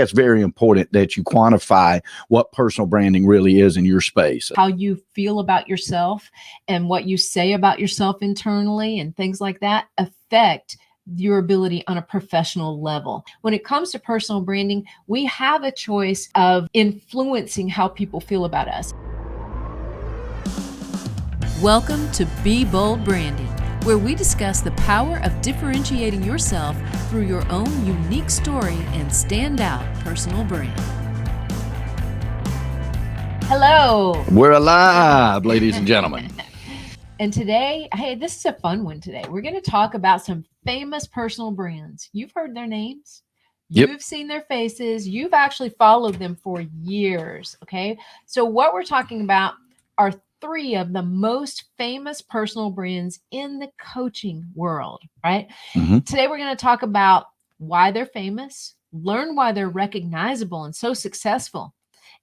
that's very important that you quantify what personal branding really is in your space. How you feel about yourself and what you say about yourself internally and things like that affect your ability on a professional level. When it comes to personal branding, we have a choice of influencing how people feel about us. Welcome to Be Bold Branding, where we discuss the power of differentiating yourself through your own unique story and standout personal brand. Hello. We're alive, ladies and gentlemen. And today, hey, this is a fun one today. We're going to talk about some famous personal brands. You've heard their names. You've seen their faces. You've actually followed them for years, okay? So what we're talking about are three of the most famous personal brands in the coaching world, right? Today, we're going to talk about why they're famous, learn why they're recognizable and so successful,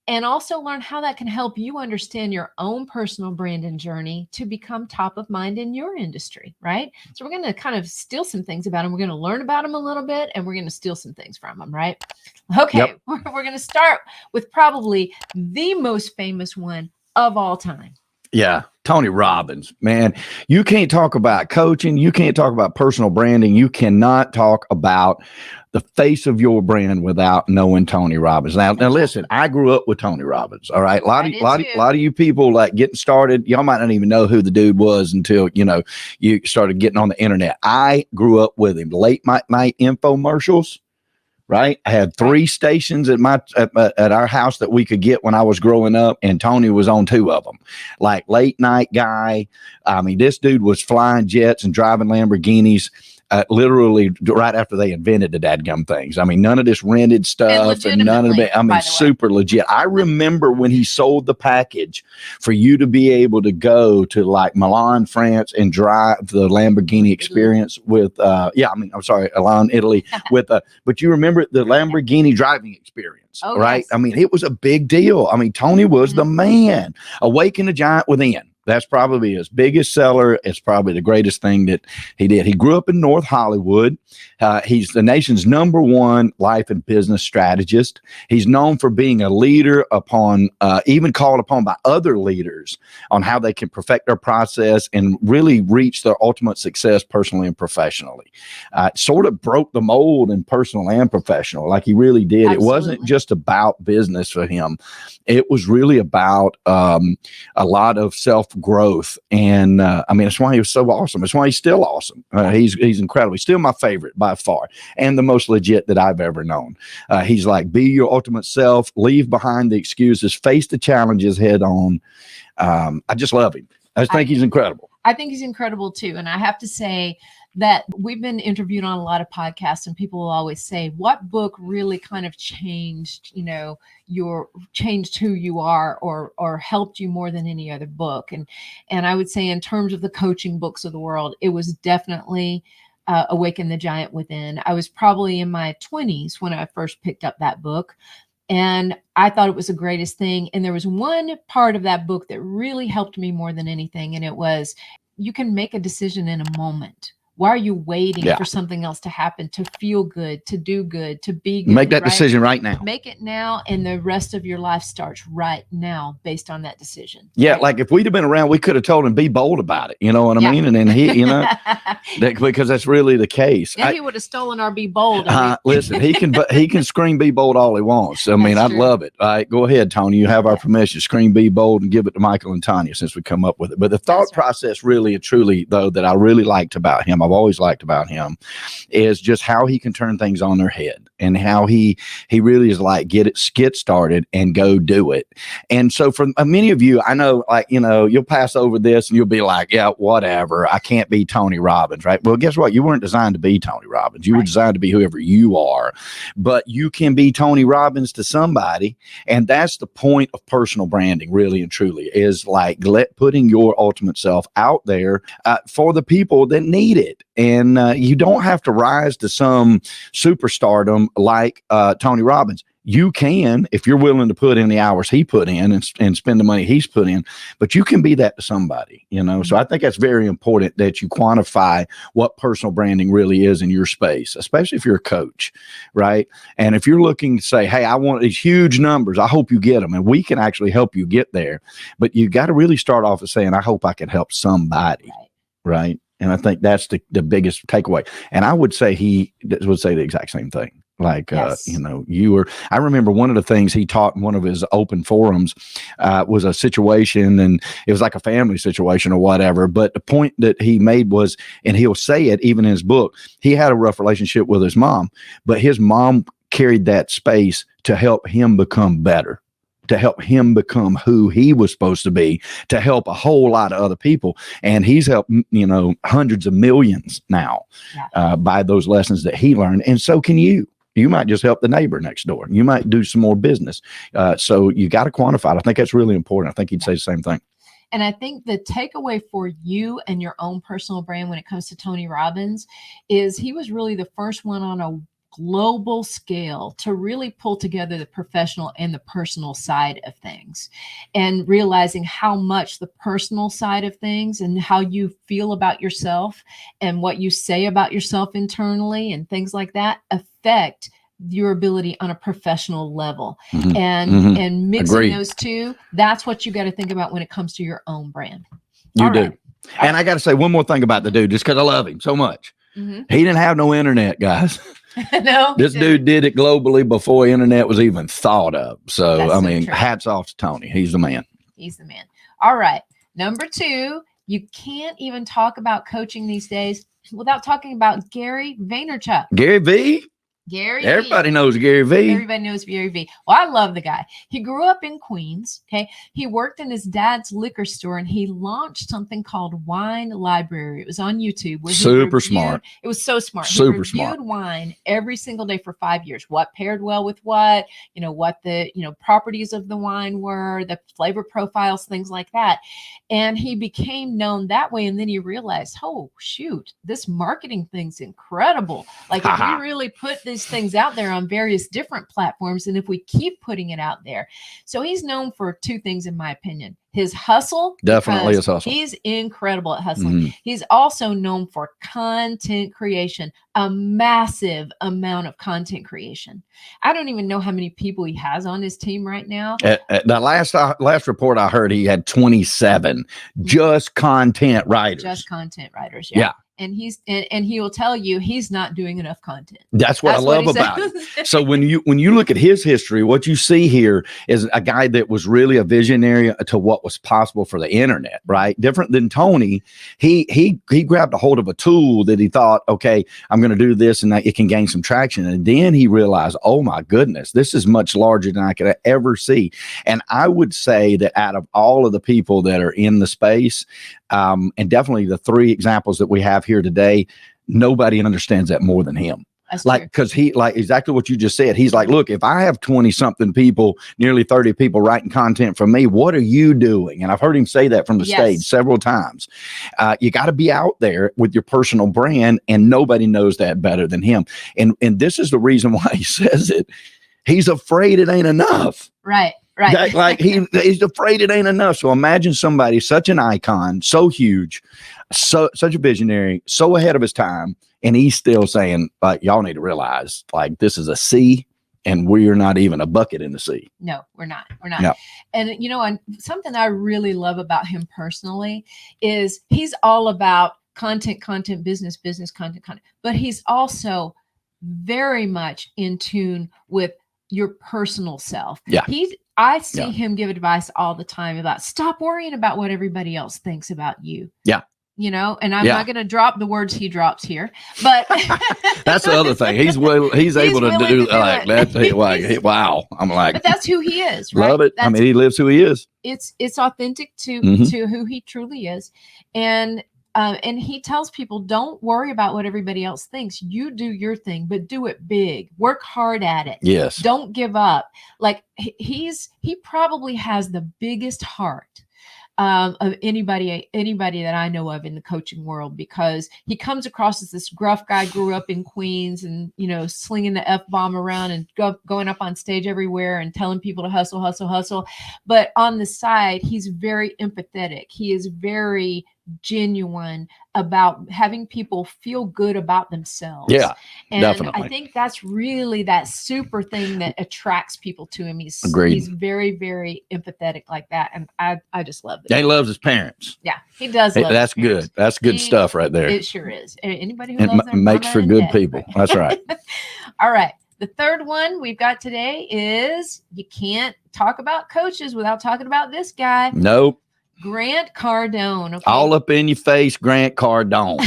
and also learn how that can help you understand your own personal brand and journey to become top of mind in your industry, right? So we're going to kind of steal some things about them. We're going to learn about them a little bit, and we're going to steal some things from them, right? Okay, we're going to start with probably the most famous one of all time. Yeah, Tony Robbins, man. You can't talk about coaching. You can't talk about personal branding. You cannot talk about the face of your brand without knowing Tony Robbins. Now listen, I grew up with Tony Robbins. All right. A lot of you people like getting started, y'all might not even know who the dude was until, you started getting on the internet. I grew up with him. Late night infomercials. Right. I had 3 stations at our house that we could get when I was growing up, and Tony was on 2 of them. Like late night guy. I mean, this dude was flying jets and driving Lamborghinis. Literally right after they invented the dadgum things. I mean, none of this rented stuff and none of it. I mean, super legit. I remember when he sold the package for you to be able to go to like Milan, France and drive the Lamborghini experience with, Milan, Italy with, but you remember the Lamborghini driving experience, right? Yes. I mean, it was a big deal. I mean, Tony was the man. Awaken the Giant Within. That's probably his biggest seller. It's probably the greatest thing that he did. He grew up in North Hollywood. He's the nation's #1 life and business strategist. He's known for being a leader even called upon by other leaders on how they can perfect their process and really reach their ultimate success personally and professionally. Sort of broke the mold in personal and professional, like he really did. Absolutely. It wasn't just about business for him. It was really about a lot of self-growth. And I mean, that's why he was so awesome. That's why he's still awesome. He's incredible. He's still my favorite by far and the most legit that I've ever known. He's like, be your ultimate self, leave behind the excuses, face the challenges head on. I just love him. I think he's incredible. I think he's incredible too. And I have to say that we've been interviewed on a lot of podcasts, and people will always say, what book really kind of changed, changed who you are or helped you more than any other book? And I would say in terms of the coaching books of the world, it was definitely Awaken the Giant Within. I was probably in my 20s when I first picked up that book, and I thought it was the greatest thing. And there was one part of that book that really helped me more than anything, and it was, you can make a decision in a moment. Why are you waiting for something else to happen, to feel good, to do good, to be good? Make that decision right now. Make it now, and the rest of your life starts right now based on that decision. Yeah, right? Like if we'd have been around, we could have told him, be bold about it. You know what I mean? And then he, because that's really the case. Yeah, he would have stolen our be bold. Listen, he can scream be bold all he wants. I mean, I'd love it. All right, go ahead, Tony. You have our permission. Scream be bold and give it to Michael and Tanya since we come up with it. But the thought process really and truly, though, that I really liked about him, I've always liked about him, is just how he can turn things on their head and how he really is like, get started and go do it. And so for many of you, I know, like, you'll pass over this and you'll be like, yeah, whatever. I can't be Tony Robbins, right? Well, guess what? You weren't designed to be Tony Robbins. You were designed to be whoever you are, but you can be Tony Robbins to somebody. And that's the point of personal branding, really and truly, is like putting your ultimate self out there for the people that need it. And you don't have to rise to some superstardom like Tony Robbins. you can, if you're willing to put in the hours he put in and spend the money he's put in, but you can be that to somebody, you know? So I think that's very important that you quantify what personal branding really is in your space, especially if you're a coach, right? And if you're looking to say, hey, I want these huge numbers, I hope you get them. And we can actually help you get there. But you got to really start off with saying, I hope I can help somebody, right? And I think that's the biggest takeaway. And I would say he would say the exact same thing. Like, you know, I remember one of the things he taught in one of his open forums was a situation, and it was like a family situation or whatever. But the point that he made was, and he'll say it even in his book, he had a rough relationship with his mom, but his mom carried that space to help him become better, to help him become who he was supposed to be, to help a whole lot of other people. And he's helped, you know, hundreds of millions now by those lessons that he learned. And so can you. You might just help the neighbor next door. You might do some more business. So you got to quantify it. I think that's really important. I think he'd say the same thing. And I think the takeaway for you and your own personal brand when it comes to Tony Robbins is he was really the first one on a global scale to really pull together the professional and the personal side of things, and realizing how much the personal side of things and how you feel about yourself and what you say about yourself internally and things like that affect your ability on a professional level. And mixing those two, that's what you got to think about when it comes to your own brand. You do. And I got to say one more thing about the dude, just because I love him so much. He didn't have no internet, guys. No, this dude did it globally before internet was even thought of. So, That's I mean, true. hats off to Tony. He's the man. He's the man. All right. Number 2, you can't even talk about coaching these days without talking about Gary Vaynerchuk. Gary V. Everybody knows Gary V. Everybody knows Gary V. Well, I love the guy. He grew up in Queens. Okay. He worked in his dad's liquor store and he launched something called Wine Library. It was on YouTube. Where Super smart. It was so smart. Super he smart. reviewed wine every single day for 5 years. What paired well with what, what the, properties of the wine were, the flavor profiles, things like that. And he became known that way. And then he realized, oh, shoot, this marketing thing's incredible. Like if we really put these things out there on various different platforms, and if we keep putting it out there. So he's known for 2 things, in my opinion. His hustle. Definitely his hustle. He's incredible at hustling. He's also known for content creation, a massive amount of content creation. I don't even know how many people he has on his team right now. The last report I heard, he had 27 just content writers. Just content writers. Yeah. And he will tell you he's not doing enough content. That's what I love about it. So when you look at his history, what you see here is a guy that was really a visionary to what was possible for the internet, right? Different than Tony. He grabbed a hold of a tool that he thought, okay, I'm going to do this and it can gain some traction. And then he realized, oh my goodness, this is much larger than I could ever see. And I would say that out of all of the people that are in the space, and definitely the 3 examples that we have here today, nobody understands that more than him. That's like, because he, like exactly what you just said, he's like, look, if I have 20 something people, nearly 30 people writing content for me, what are you doing? And I've heard him say that from the stage several times. You got to be out there with your personal brand, and nobody knows that better than him. And this is the reason why he says it. He's afraid it ain't enough. Right. Like he's afraid it ain't enough. So imagine somebody, such an icon, so huge, such a visionary, so ahead of his time, and he's still saying, like, y'all need to realize, like, this is a sea, and we're not even a bucket in the sea. No, we're not. No. And and something I really love about him personally is he's all about content, business, content. But he's also very much in tune with your personal self. Yeah. I see him give advice all the time about stop worrying about what everybody else thinks about you. Yeah. And I'm not going to drop the words he drops here, but that's the other thing. He's able to do like that. Wow. I'm like, but that's who he is. Right? Love it. I mean, he lives who he is. It's authentic to who he truly is. And he tells people, don't worry about what everybody else thinks. You do your thing, but do it big. Work hard at it. Yes. Don't give up. Like he probably has the biggest heart of anybody that I know of in the coaching world, because he comes across as this gruff guy, grew up in Queens, and slinging the F-bomb around and going up on stage everywhere and telling people to hustle, hustle, hustle. But on the side, he's very empathetic. He is very genuine about having people feel good about themselves. Yeah, and definitely. I think that's really that super thing that attracts people to him. He's very, very empathetic like that, and I just love it. He loves his parents. Yeah, he does love That's his parents. good. That's good stuff right there. It sure is. Anybody who It loves their makes mama for and good dad, people. right? That's right. All right. The third one we've got today is you can't talk about coaches without talking about this guy. Nope. Grant Cardone. Okay? All up in your face, Grant Cardone.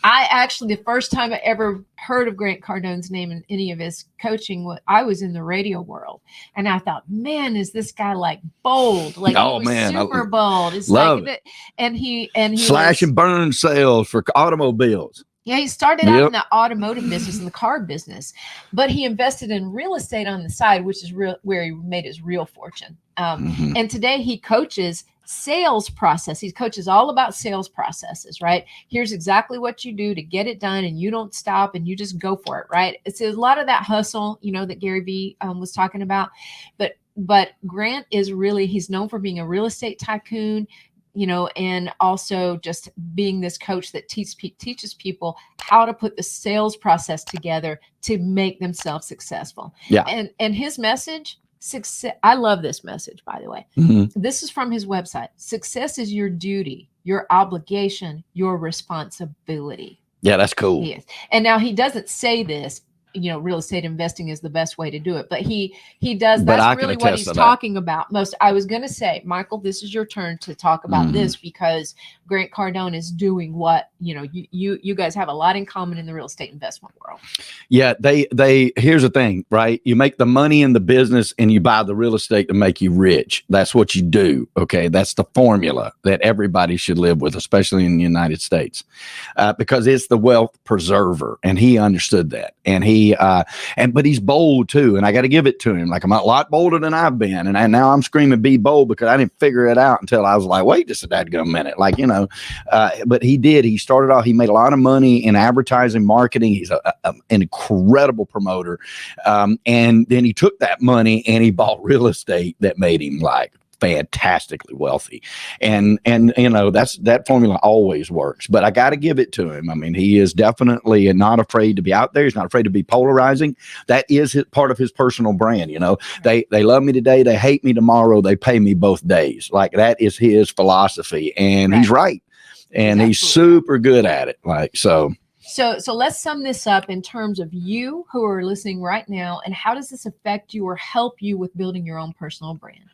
I actually, the first time I ever heard of Grant Cardone's name in any of his coaching, I was in the radio world, and I thought, man, is this guy like bold? Like, he was super bold. It's love like it. And he slash and burn sales for automobiles. Yeah, he started out in the automotive business and the car business, but he invested in real estate on the side, which is where he made his real fortune. And today he coaches sales process. He coaches all about sales processes, right? Here's exactly what you do to get it done, and you don't stop and you just go for it, right? It's a lot of that hustle, that Gary Vee was talking about. But Grant is really, he's known for being a real estate tycoon, and also just being this coach that teaches people how to put the sales process together to make themselves successful. Yeah. And his message, success. I love this message, by the way. This is from his website. Success is your duty, your obligation, your responsibility. Yeah, that's cool. Yes. And now he doesn't say this, real estate investing is the best way to do it, but he does. That's really what he's talking about most. I was going to say, Michael, this is your turn to talk about this, because Grant Cardone is doing what, you guys have a lot in common in the real estate investment world. Yeah. Here's the thing, right? You make the money in the business and you buy the real estate to make you rich. That's what you do. Okay. That's the formula that everybody should live with, especially in the United States, because it's the wealth preserver. And he understood that. And but he's bold too. And I got to give it to him. Like, I'm a lot bolder than I've been. And now I'm screaming, be bold, because I didn't figure it out until I was like, wait just a dadgum minute. Like, but he did. He started off, he made a lot of money in advertising, marketing. He's an incredible promoter. And then he took that money and he bought real estate that made him like fantastically wealthy. And that formula always works, but I got to give it to him. I mean, he is definitely not afraid to be out there. He's not afraid to be polarizing. That is part of his personal brand. They love me today, they hate me tomorrow, they pay me both days. Like, that is his philosophy, and he's right. And he's super good at it. Like, so let's sum this up in terms of you who are listening right now, and how does this affect you or help you with building your own personal brand?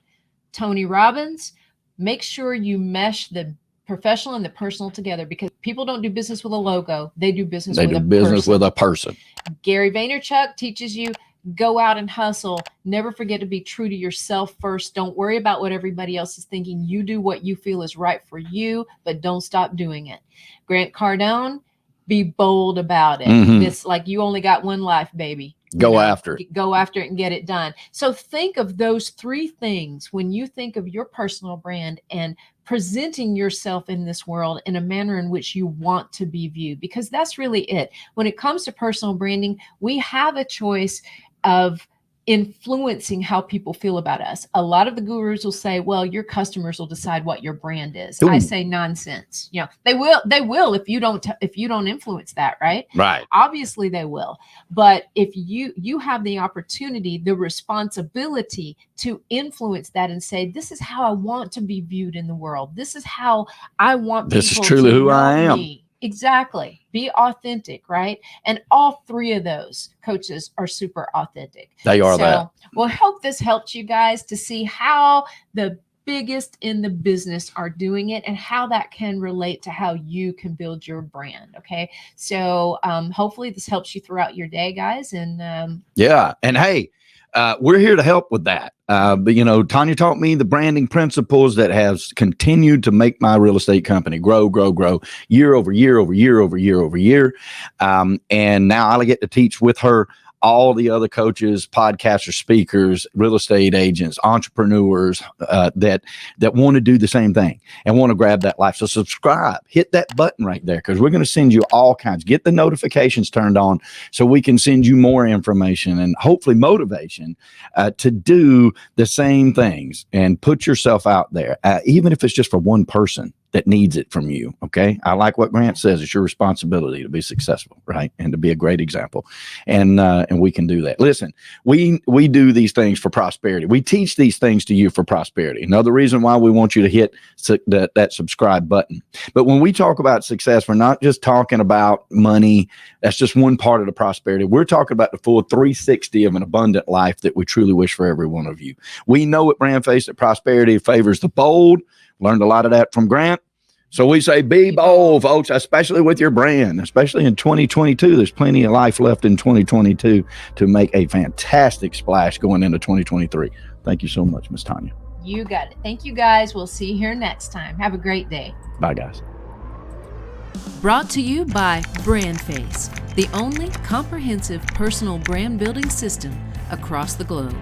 Tony Robbins, make sure you mesh the professional and the personal together, because people don't do business with a logo. They do business with a person. Gary Vaynerchuk teaches you, go out and hustle. Never forget to be true to yourself first. Don't worry about what everybody else is thinking. You do what you feel is right for you, but don't stop doing it. Grant Cardone, be bold about it. It's like, you only got one life, baby. Go after it. Go after it and get it done. So think of those three things when you think of your personal brand and presenting yourself in this world in a manner in which you want to be viewed, because that's really it. When it comes to personal branding, we have a choice of influencing how people feel about us. A lot of the gurus will say, well, your customers will decide what your brand is. I say nonsense. They will if you don't influence that, right? Right. Obviously they will. But if you have the opportunity, the responsibility to influence that and say, this is how I want to be viewed in the world. This is how I want people to know me. This is truly who I am. Exactly. Be authentic, right? And all three of those coaches are super authentic. They are that. Well, hope this helped you guys to see how the biggest in the business are doing it and how that can relate to how you can build your brand. Okay. So hopefully this helps you throughout your day, guys. And yeah. And hey, we're here to help with that. But Tanya taught me the branding principles that has continued to make my real estate company grow year over year over year over year over year. And now I get to teach with her all the other coaches, podcasters, speakers, real estate agents, entrepreneurs that want to do the same thing and want to grab that life. So subscribe, hit that button right there, because we're going to send you all kinds. Get the notifications turned on so we can send you more information and hopefully motivation to do the same things and put yourself out there, even if it's just for one person that needs it from you. Okay. I like what Grant says. It's your responsibility to be successful, right? And to be a great example. And we can do that. Listen, we do these things for prosperity. We teach these things to you for prosperity. Another reason why we want you to hit that subscribe button. But when we talk about success, we're not just talking about money. That's just one part of the prosperity. We're talking about the full 360 of an abundant life that we truly wish for every one of you. We know at BrandFace that prosperity favors the bold. Learned a lot of that from Grant. So we say, be bold, folks, especially with your brand, especially in 2022. There's plenty of life left in 2022 to make a fantastic splash going into 2023. Thank you so much, Miss Tanya. You got it. Thank you, guys. We'll see you here next time. Have a great day. Bye, guys. Brought to you by BrandFace, the only comprehensive personal brand building system across the globe.